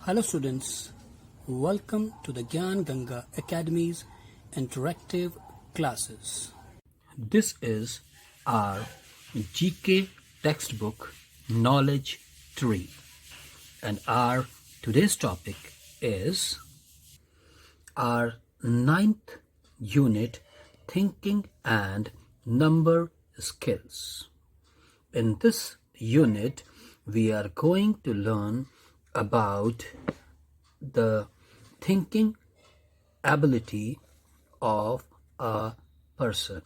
Hello students, welcome to the Gyan Ganga Academy's interactive classes. This is our GK textbook Knowledge Tree, and our today's topic is our 9th unit, Thinking and Number Skills. In this unit, we are going to learn about the thinking ability of a person.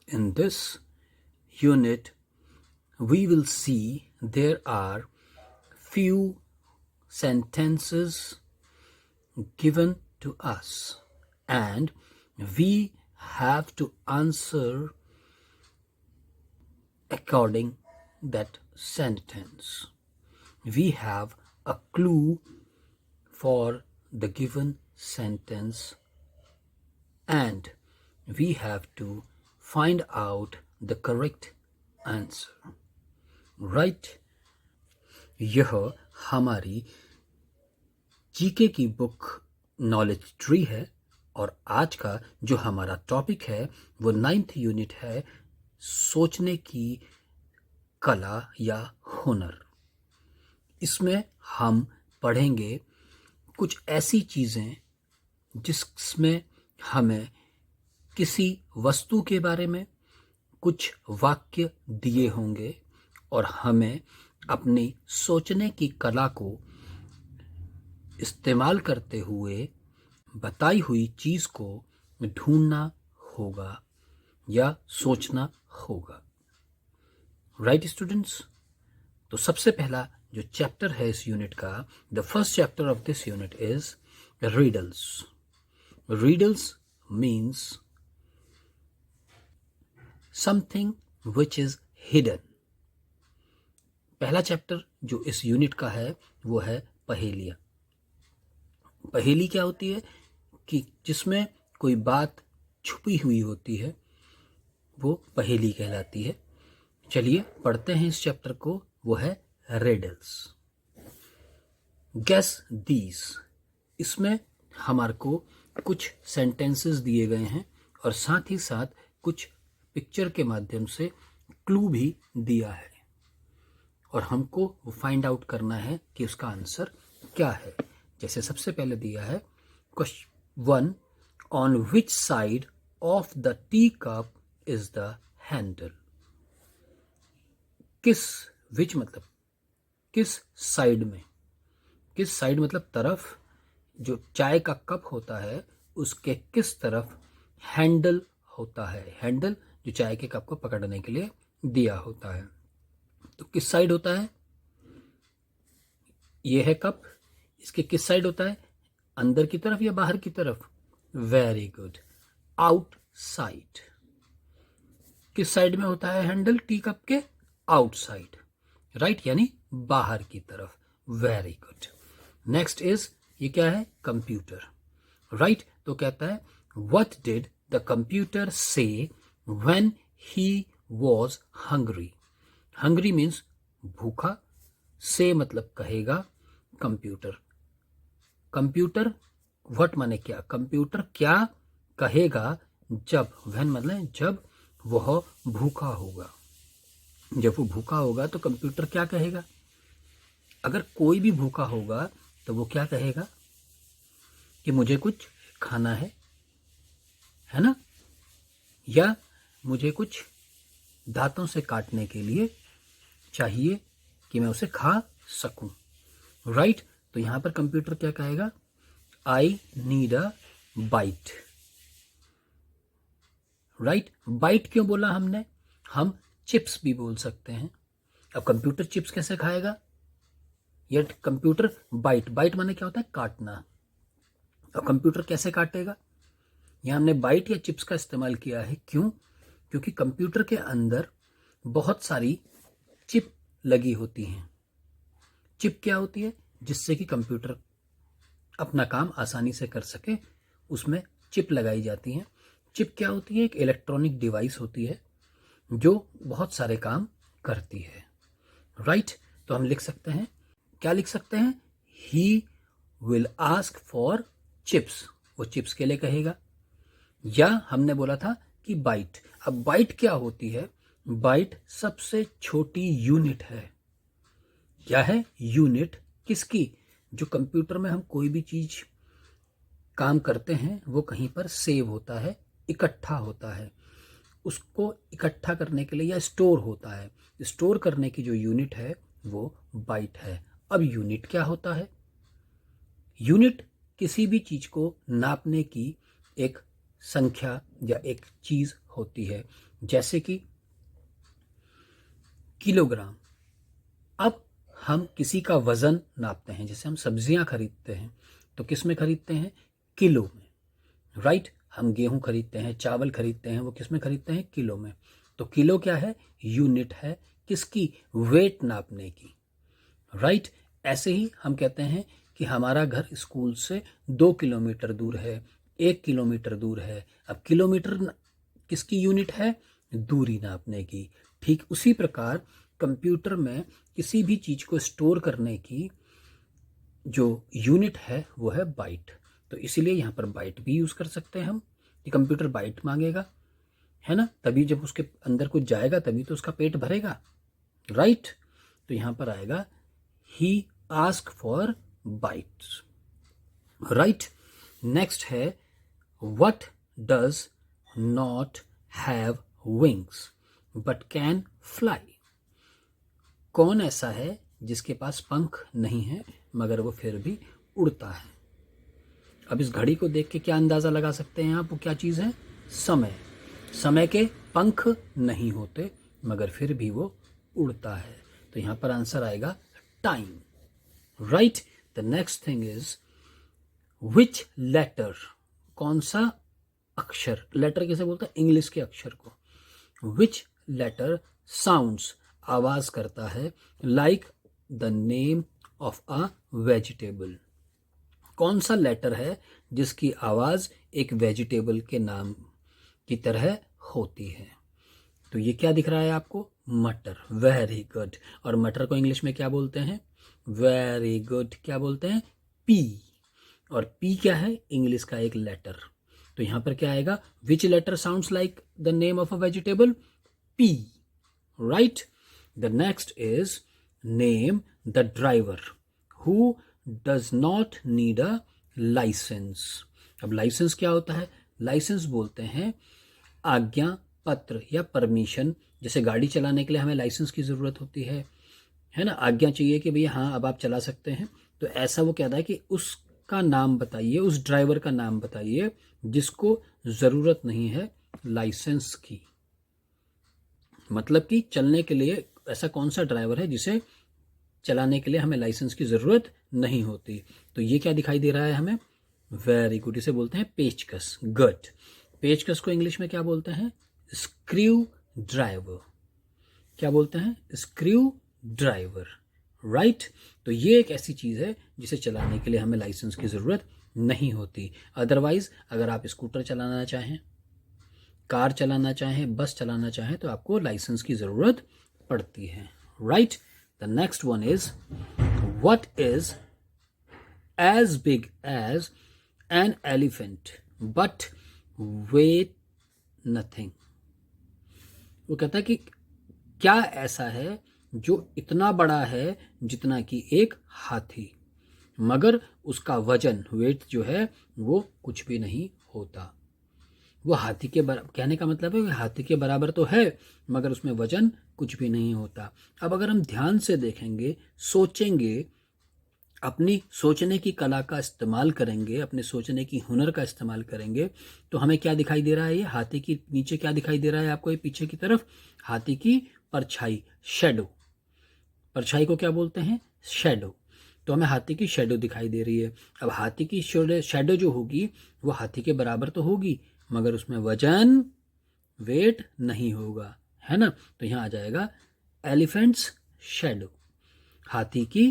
In this unit, we will see there are few sentences given to us and we have to answer according that sentence. We have a clue for the given sentence and we have to find out the correct answer. Right? यह हमारी GK की book knowledge tree है और आज का जो हमारा topic है वो 9th यूनिट है, सोचने की कला या हुनर। इसमें हम पढ़ेंगे कुछ ऐसी चीज़ें जिसमें हमें किसी वस्तु के बारे में कुछ वाक्य दिए होंगे और हमें अपनी सोचने की कला को इस्तेमाल करते हुए बताई हुई चीज़ को ढूंढना होगा या सोचना होगा। Right students? तो सबसे पहला जो चैप्टर है इस यूनिट का, the first chapter of this unit is riddles. Riddles means something which is hidden. पहला चैप्टर जो इस यूनिट का है वो है पहेलियां। पहेली क्या होती है कि जिसमें कोई बात छुपी हुई होती है वो पहेली कहलाती है। चलिए पढ़ते हैं इस चैप्टर को, वो है रिडल्स। Guess these. इसमें हमारे को कुछ सेंटेंसेस दिए गए हैं और साथ ही साथ कुछ पिक्चर के माध्यम से क्लू भी दिया है और हमको वो फाइंड आउट करना है कि उसका आंसर क्या है। जैसे सबसे पहले दिया है question 1, on which side of the tea cup is the handle. किस, विच मतलब किस साइड में, किस साइड मतलब तरफ, जो चाय का कप होता है उसके किस तरफ हैंडल होता है। हैंडल जो चाय के कप को पकड़ने के लिए दिया होता है, तो किस साइड होता है? ये है कप, इसके किस साइड होता है? अंदर की तरफ या बाहर की तरफ? Very good, out side. किस साइड में होता है हैंडल टी कप के? आउटसाइड, राइट, यानी बाहर की तरफ। Very good. नेक्स्ट इज, ये क्या है? Computer, right. तो कहता है व्हाट डिड द कंप्यूटर से when he was hungry. Hungry means भूखा, से मतलब कहेगा कंप्यूटर। कंप्यूटर व्हाट माने क्या? कंप्यूटर क्या कहेगा जब, व्हेन मतलब जब वह भूखा होगा। जब वो भूखा होगा तो कंप्यूटर क्या कहेगा? अगर कोई भी भूखा होगा तो वो क्या कहेगा कि मुझे कुछ खाना है ना, या मुझे कुछ दांतों से काटने के लिए चाहिए कि मैं उसे खा सकूं, राइट। तो यहां पर कंप्यूटर क्या कहेगा? I need a byte, right. Byte क्यों बोला हमने? हम चिप्स भी बोल सकते हैं। अब कंप्यूटर चिप्स कैसे खाएगा? ये कंप्यूटर बाइट, बाइट माने क्या होता है? काटना। अब कंप्यूटर कैसे काटेगा? यहां हमने बाइट या चिप्स का इस्तेमाल किया है। क्यों? क्योंकि कंप्यूटर के अंदर बहुत सारी चिप लगी होती हैं। चिप क्या होती है? जिससे कि कंप्यूटर अपना काम आसानी से कर सके, उसमें चिप लगाई जाती हैं। चिप क्या होती है? एक इलेक्ट्रॉनिक डिवाइस होती है जो बहुत सारे काम करती है, राइट। तो हम लिख सकते हैं, क्या लिख सकते हैं? He will ask for chips, वो चिप्स के लिए कहेगा। या हमने बोला था कि बाइट, अब बाइट क्या होती है? बाइट सबसे छोटी यूनिट है। क्या है? यूनिट। किसकी? जो कंप्यूटर में हम कोई भी चीज काम करते हैं वो कहीं पर सेव होता है, इकट्ठा होता है। उसको इकट्ठा करने के लिए या स्टोर होता है, स्टोर करने की जो यूनिट है वो बाइट है। अब यूनिट क्या होता है? यूनिट किसी भी चीज को नापने की एक संख्या या एक चीज होती है, जैसे कि किलोग्राम। अब हम किसी का वजन नापते हैं, जैसे हम सब्जियां खरीदते हैं तो किस में खरीदते हैं? किलो में, राइट। हम गेहूं खरीदते हैं, चावल खरीदते हैं, वो किस में खरीदते हैं? किलो में। तो किलो क्या है? यूनिट है। किसकी? वेट नापने की, राइट। ऐसे ही हम कहते हैं कि हमारा घर स्कूल से 2 किलोमीटर दूर है, 1 किलोमीटर दूर है। अब किलोमीटर किसकी यूनिट है? दूरी नापने की। ठीक उसी प्रकार कंप्यूटर में किसी भी चीज को स्टोर करने की जो यूनिट है वो है बाइट। तो इसीलिए यहाँ पर बाइट भी यूज कर सकते हैं हम, कि कंप्यूटर बाइट मांगेगा, है ना, तभी जब उसके अंदर कुछ जाएगा तभी तो उसका पेट भरेगा, राइट। तो यहाँ पर आएगा ही ask for bites, right. Next है what does not have wings but can fly. कौन ऐसा है जिसके पास पंख नहीं है मगर वो फिर भी उड़ता है? अब इस घड़ी को देख के क्या अंदाजा लगा सकते हैं आप? वो क्या चीज है? समय। समय के पंख नहीं होते मगर फिर भी वो उड़ता है। तो यहां पर आंसर आएगा time, right. The next thing is which letter, कौन सा अक्षर, लेटर कैसे बोलते हैं? इंग्लिश के अक्षर को। विच लेटर साउंड्स, आवाज करता है, like the name of a vegetable. कौन सा लेटर है जिसकी आवाज एक वेजिटेबल के नाम की तरह होती है? तो ये क्या दिख रहा है आपको? मटर। Very good. और मटर को इंग्लिश में क्या बोलते हैं? वेरी गुड, क्या बोलते हैं? पी। और पी क्या है? इंग्लिश का एक लेटर। तो यहां पर क्या आएगा? Which letter sounds like the name of a vegetable? P, right. The next is name the driver who does not need a license. अब लाइसेंस क्या होता है? लाइसेंस बोलते हैं आज्ञा पत्र या परमिशन। जैसे गाड़ी चलाने के लिए हमें लाइसेंस की जरूरत होती है ना, आज्ञा चाहिए कि भैया हाँ अब आप चला सकते हैं। तो ऐसा वो कहता है कि उसका नाम बताइए, उस ड्राइवर का नाम बताइए जिसको जरूरत नहीं है लाइसेंस की। मतलब कि चलने के लिए ऐसा कौन सा ड्राइवर है जिसे चलाने के लिए हमें लाइसेंस की जरूरत नहीं होती? तो ये क्या दिखाई दे रहा है हमें? वेरी गुड, इसे बोलते हैं पेचकस। गुड। पेचकस को इंग्लिश में क्या बोलते हैं? Screw driver. क्या बोलते हैं? Screw driver, right. तो ये एक ऐसी चीज है जिसे चलाने के लिए हमें लाइसेंस की जरूरत नहीं होती। अदरवाइज अगर आप स्कूटर चलाना चाहें, कार चलाना चाहें, बस चलाना चाहें तो आपको लाइसेंस की जरूरत पड़ती है, right. The next one is what is as big as an elephant but weight nothing. वो कहता है कि क्या ऐसा है जो इतना बड़ा है जितना कि एक हाथी, मगर उसका वजन, वेट जो है वो कुछ भी नहीं होता। वो हाथी के बराबर, कहने का मतलब है हाथी के बराबर तो है मगर उसमें वजन कुछ भी नहीं होता। अब अगर हम ध्यान से देखेंगे, सोचेंगे, अपनी सोचने की कला का इस्तेमाल करेंगे, अपने सोचने की हुनर का इस्तेमाल करेंगे तो हमें क्या दिखाई दे रहा है? ये हाथी की नीचे क्या दिखाई दे रहा है आपको? ये पीछे की तरफ हाथी की परछाई, शेडो। परछाई को क्या बोलते हैं? शेडो। तो हमें हाथी की शेडो दिखाई दे रही है। अब हाथी की शेडो जो होगी वो हाथी के बराबर तो होगी मगर उसमें वजन, वेट नहीं होगा, है ना। तो यहां आ जाएगा एलिफेंट्स शेडो, हाथी की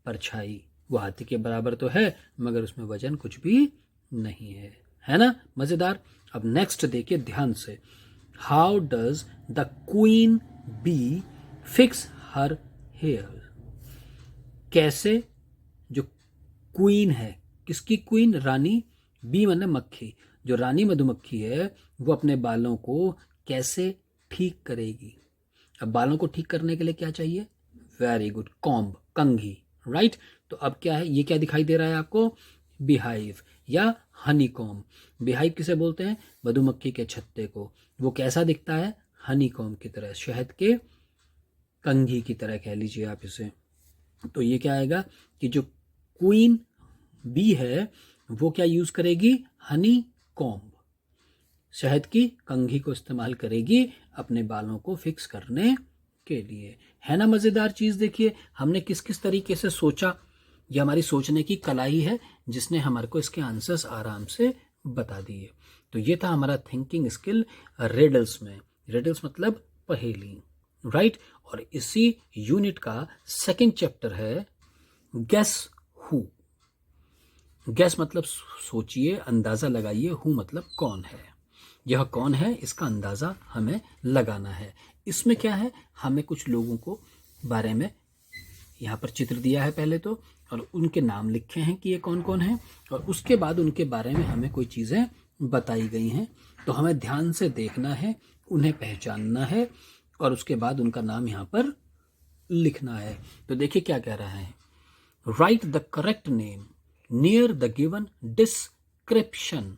परछाई। वो हाथी के बराबर तो है मगर उसमें वजन कुछ भी नहीं है ना। मजेदार। अब नेक्स्ट देखिए ध्यान से। How does the queen be fix her hair. कैसे जो क्वीन है, किसकी क्वीन? रानी। बी माने मक्खी, जो रानी मधुमक्खी है वो अपने बालों को कैसे ठीक करेगी? अब बालों को ठीक करने के लिए क्या चाहिए? वेरी गुड, कॉम्ब, कंघी, राइट। तो अब क्या है, ये क्या दिखाई दे रहा है आपको? बिहाइव या हनी कॉम्ब। बिहाइव किसे बोलते हैं? मधुमक्खी के छत्ते को। वो कैसा दिखता है? हनी कॉम्ब की तरह, शहद के कंघी की तरह कह लीजिए आप इसे। तो ये क्या आएगा कि जो क्वीन बी है वो क्या यूज करेगी? हनी कॉम्ब, शहद की कंघी को इस्तेमाल करेगी अपने बालों को फिक्स करने के लिए। है ना मजेदार चीज? देखिए हमने किस किस तरीके से सोचा, ये हमारी सोचने की कला ही है जिसने हमारे को इसके आंसर्स आराम से बता दिए। तो ये था हमारा थिंकिंग स्किल रिडल्स में। रिडल्स मतलब पहेली, राइट। और इसी यूनिट का सेकंड चैप्टर है गेस हु। गेस मतलब सोचिए, अंदाजा लगाइए, हु मतलब कौन है। यह कौन है इसका अंदाजा हमें लगाना है। इसमें क्या है, हमें कुछ लोगों को बारे में यहाँ पर चित्र दिया है पहले तो, और उनके नाम लिखे हैं कि ये कौन कौन है, और उसके बाद उनके बारे में हमें कोई चीज़ें बताई गई हैं। तो हमें ध्यान से देखना है, उन्हें पहचानना है, और उसके बाद उनका नाम यहाँ पर लिखना है। तो देखिए क्या कह रहा है, right the correct name near the given description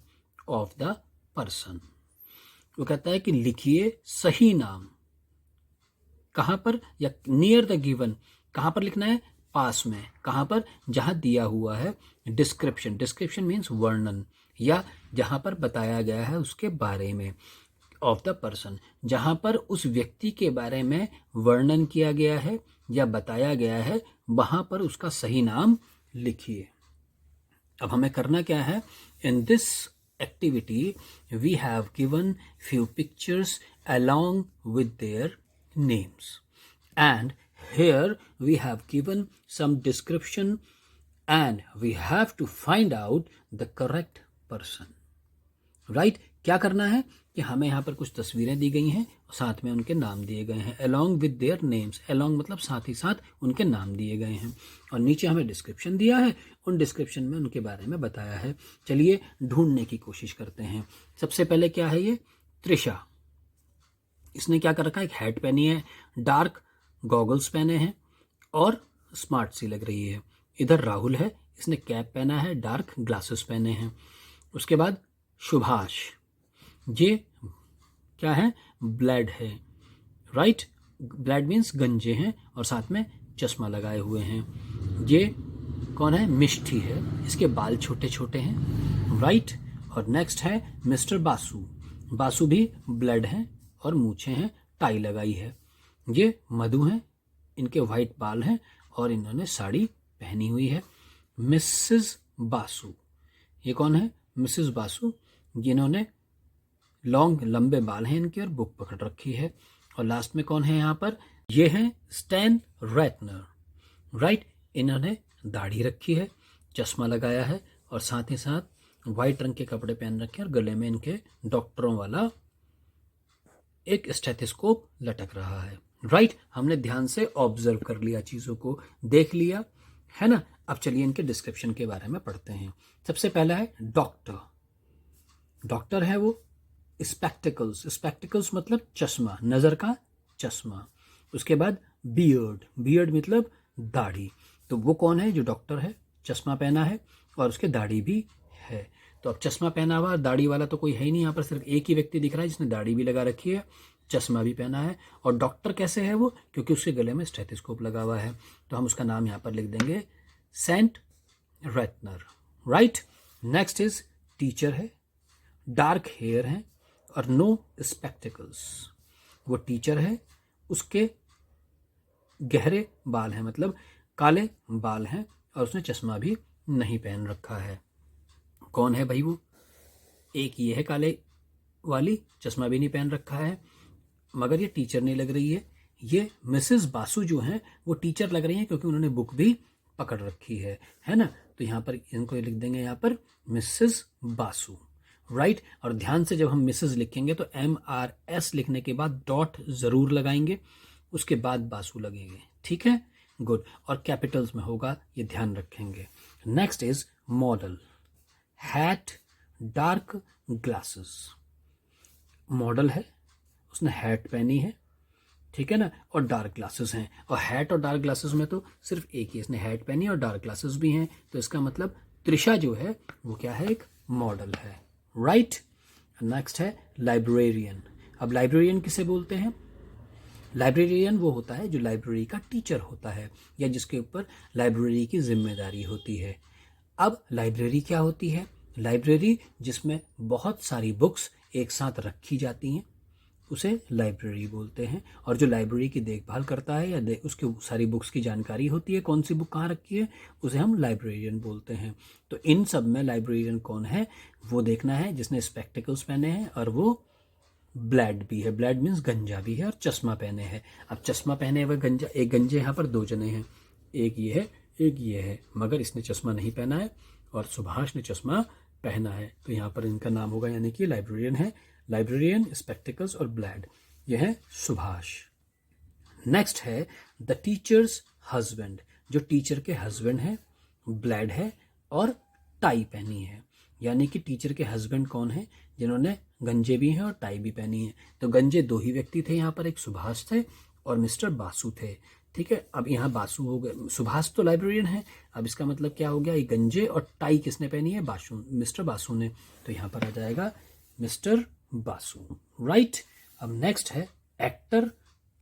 of the person. वो कहता है कि लिखिए सही नाम, कहां पर? या नियर द गिवन, कहां पर लिखना है? पास में। कहां पर? जहां दिया हुआ है डिस्क्रिप्शन। डिस्क्रिप्शन मीन्स वर्णन, या जहां पर बताया गया है उसके बारे में, ऑफ द पर्सन, जहां पर उस व्यक्ति के बारे में वर्णन किया गया है या बताया गया है, वहां पर उसका सही नाम लिखिए। अब हमें करना क्या है, in this activity we have given few pictures along with their names, and here we have given some description and we have to find out the correct person, right? क्या करना है कि हमें यहाँ पर कुछ तस्वीरें दी गई हैं और साथ में उनके नाम दिए गए हैं, along with their names। along मतलब साथ ही साथ उनके नाम दिए गए हैं, और नीचे हमें डिस्क्रिप्शन दिया है, उन डिस्क्रिप्शन में उनके बारे में बताया है। चलिए ढूंढने की कोशिश करते हैं। सबसे पहले क्या है, ये त्रिशा, इसने क्या कर रखा है, एक हैट पहनी है, डार्क गॉगल्स पहने हैं और स्मार्ट सी लग रही है। इधर राहुल है, इसने कैप पहना है, डार्क ग्लासेस पहने हैं। उसके बाद सुभाष, ये क्या है, ब्लैड है, राइट। ब्लैड मीन्स गंजे हैं और साथ में चश्मा लगाए हुए हैं। ये कौन है, मिष्टी है, इसके बाल छोटे छोटे हैं, राइट। और नेक्स्ट है मिस्टर बासु, बासु भी ब्लैड हैं और मूछें हैं, टाई लगाई है। ये मधु हैं, इनके वाइट बाल हैं और इन्होंने साड़ी पहनी हुई है। मिसेस बासु, ये कौन है, मिसेस बासु, जिन्होंने लॉन्ग लंबे बाल हैं इनके और बुक पकड़ रखी है। और लास्ट में कौन है यहाँ पर, ये हैं स्टैन रेटनर, राइट। इन्होंने दाढ़ी रखी है, चश्मा लगाया है और साथ ही साथ वाइट रंग के कपड़े पहन रखे हैं, और गले में इनके डॉक्टरों वाला एक स्टेथोस्कोप लटक रहा है, राइट। हमने ध्यान से ऑब्जर्व कर लिया, चीज़ों को देख लिया, है ना। अब चलिए इनके डिस्क्रिप्शन के बारे में पढ़ते हैं। सबसे पहला है डॉक्टर, डॉक्टर है वो। स्पेक्टिकल्स, स्पेक्टिकल्स मतलब चश्मा, नज़र का चश्मा। उसके बाद बियर्ड, बियर्ड मतलब दाढ़ी। तो वो कौन है, जो डॉक्टर है, चश्मा पहना है और उसके दाढ़ी भी है। तो अब चश्मा पहना हुआ दाढ़ी वाला तो कोई है ही नहीं, यहाँ पर सिर्फ एक ही व्यक्ति दिख रहा है जिसने दाढ़ी भी लगा रखी है, चश्मा भी पहना है। और डॉक्टर कैसे है वो, क्योंकि उसके गले में स्टेथोस्कोप लगा हुआ है। तो हम उसका नाम यहाँ पर लिख देंगे सेंट रेटनर, राइट। नेक्स्ट इज टीचर है, डार्क हेयर है और नो स्पेक्टिकल्स। वो टीचर है, उसके गहरे बाल हैं, मतलब काले बाल हैं, और उसने चश्मा भी नहीं पहन रखा है। कौन है भाई वो, एक ये है काले वाली, चश्मा भी नहीं पहन रखा है, मगर ये टीचर नहीं लग रही है। ये मिसेस बासु जो हैं वो टीचर लग रही हैं क्योंकि उन्होंने बुक भी पकड़ रखी है ना। तो यहाँ पर इनको लिख देंगे यहाँ पर मिसेस बासु, राइट। और ध्यान से जब हम मिसेस लिखेंगे तो MRS लिखने के बाद डॉट जरूर लगाएंगे, उसके बाद बासु लगेंगे, ठीक है। गुड, और कैपिटल्स में होगा, ये ध्यान रखेंगे। Next is model, hat, dark glasses. Model है, उसने हैट पहनी है, ठीक है ना, और डार्क ग्लासेस हैं। और हैट और डार्क ग्लासेस में तो सिर्फ एक ही, इसने हैट पहनी है और डार्क ग्लासेस भी हैं, तो इसका मतलब त्रिशा जो है वो क्या है, एक मॉडल है, राइट। नेक्स्ट है लाइब्रेरियन। अब लाइब्रेरियन किसे बोलते हैं? लाइब्रेरियन वो होता है जो लाइब्रेरी का टीचर होता है या जिसके ऊपर लाइब्रेरी की जिम्मेदारी होती है। अब लाइब्रेरी क्या होती है? लाइब्रेरी जिसमें बहुत सारी बुक्स एक साथ रखी जाती हैं उसे लाइब्रेरी बोलते हैं, और जो लाइब्रेरी की देखभाल करता है या उसकी सारी बुक्स की जानकारी होती है, कौन सी बुक कहाँ रखी है, उसे हम लाइब्रेरियन बोलते हैं। तो इन सब में लाइब्रेरियन कौन है वो देखना है, जिसने स्पेक्टिकल्स पहने हैं और वो ब्लैड भी है, ब्लैड मीन्स गंजा भी है, और चश्मा पहने हैं। अब चश्मा पहने हुए गंजा, एक गंजे यहाँ पर दो जने हैं, एक ये है एक ये है, मगर इसने चश्मा नहीं पहना है और सुभाष ने चश्मा पहना है, तो यहाँ पर इनका नाम होगा, यानी कि लाइब्रेरियन है। लाइब्रेरियन, स्पेक्टिकल्स और ब्लैड, यह है सुभाष। नेक्स्ट है द टीचर्स हस्बैंड, जो टीचर के हस्बैंड है, ब्लैड है और टाई पहनी है। यानी कि टीचर के हस्बैंड कौन है? जिन्होंने गंजे भी हैं और टाई भी पहनी है। तो गंजे दो ही व्यक्ति थे यहाँ पर, एक सुभाष थे और मिस्टर बासु थे, ठीक है। अब यहाँ बासु हो गए, सुभाष तो लाइब्रेरियन है, अब इसका मतलब क्या हो गया, ये गंजे और टाई किसने पहनी है? बासु, मिस्टर बासु ने, तो यहाँ पर आ जाएगा मिस्टर बासु, राइट। अब नेक्स्ट है एक्टर,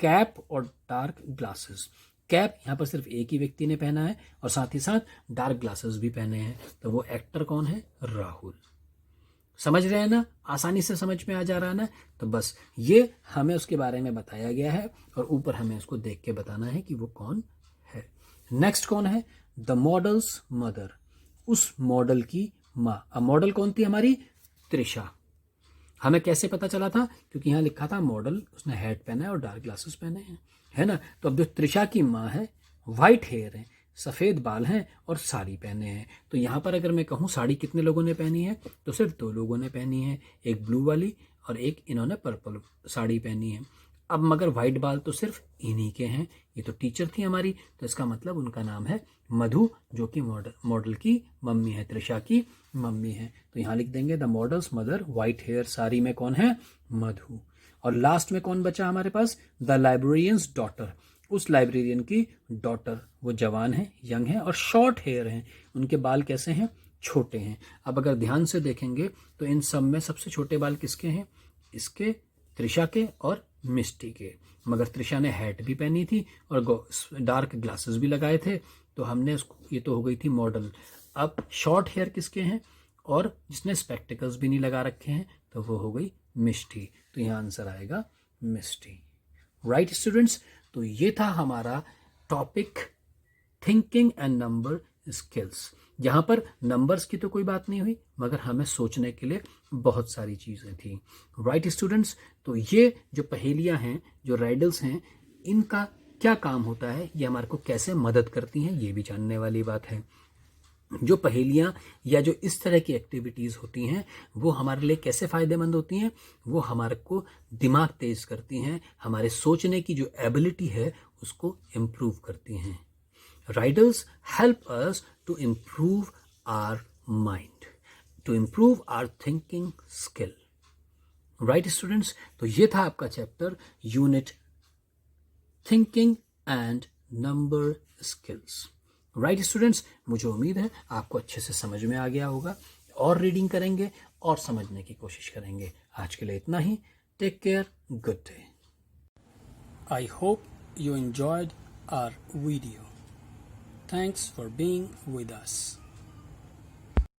कैप और डार्क ग्लासेस। कैप यहाँ पर सिर्फ एक ही व्यक्ति ने पहना है और साथ ही साथ डार्क ग्लासेस भी पहने हैं, तो वो एक्टर कौन है? राहुल। समझ रहे हैं ना, आसानी से समझ में आ जा रहा है ना। तो बस ये हमें उसके बारे में बताया गया है और ऊपर हमें उसको देख के बताना है कि वो कौन है। नेक्स्ट कौन है? द मॉडल्स मदर, उस मॉडल की माँ। अब मॉडल कौन थी? हमारी त्रिशा। हमें कैसे पता चला था? क्योंकि यहाँ लिखा था मॉडल, उसने हैट पहना है और डार्क ग्लासेस पहने हैं, है ना। तो अब जो त्रिशा की माँ है, वाइट हेयर है, सफ़ेद बाल हैं और साड़ी पहने हैं। तो यहाँ पर अगर मैं कहूँ साड़ी कितने लोगों ने पहनी है, तो सिर्फ दो लोगों ने पहनी है, एक ब्लू वाली और एक इन्होंने पर्पल साड़ी पहनी है। अब मगर वाइट बाल तो सिर्फ इन्हीं के हैं, ये तो टीचर थी हमारी, तो इसका मतलब उनका नाम है मधु, जो कि मॉडल की मम्मी है, त्रिशा की मम्मी है। तो यहाँ लिख देंगे the models mother, white hair, sari में कौन है? मधु। और लास्ट में कौन बचा हमारे पास? द लाइब्रेरियंस डॉटर, उस लाइब्रेरियन की डॉटर, वो जवान है, यंग है और शॉर्ट हेयर हैं, उनके बाल कैसे हैं? छोटे हैं। अब अगर ध्यान से देखेंगे तो इन सब में सबसे छोटे बाल किसके हैं? इसके, त्रिशा के और मिस्टी के। मगर त्रिशा ने हैट भी पहनी थी और डार्क ग्लासेस भी लगाए थे, तो हमने उसको, ये तो हो गई थी मॉडल। अब शॉर्ट हेयर किसके हैं और जिसने स्पेक्टिकल्स भी नहीं लगा रखे हैं, तो वो हो गई मिस्टी। तो यहाँ आंसर आएगा मिस्टी, राइट स्टूडेंट्स। तो ये था हमारा topic thinking and number skills. यहाँ पर नंबर्स की तो कोई बात नहीं हुई, मगर हमें सोचने के लिए बहुत सारी चीज़ें थी, राइट स्टूडेंट्स। तो ये जो पहेलियाँ हैं, जो राइडल्स हैं, इनका क्या काम होता है, ये हमारे को कैसे मदद करती हैं, ये भी जानने वाली बात है। जो पहेलियाँ या जो इस तरह की एक्टिविटीज़ होती हैं वो हमारे लिए कैसे फ़ायदेमंद होती हैं? वो हमारे को दिमाग तेज़ करती हैं, हमारे सोचने की जो एबिलिटी है उसको इम्प्रूव करती हैं। Riddles help us to improve our mind, to improve our thinking skill, right students. तो ये था आपका chapter unit thinking and number skills, right students. मुझे उम्मीद है आपको अच्छे से समझ में आ गया होगा, और रीडिंग करेंगे और समझने की कोशिश करेंगे। आज के लिए इतना ही। Take care, good day. I hope you enjoyed our video. Thanks for being with us.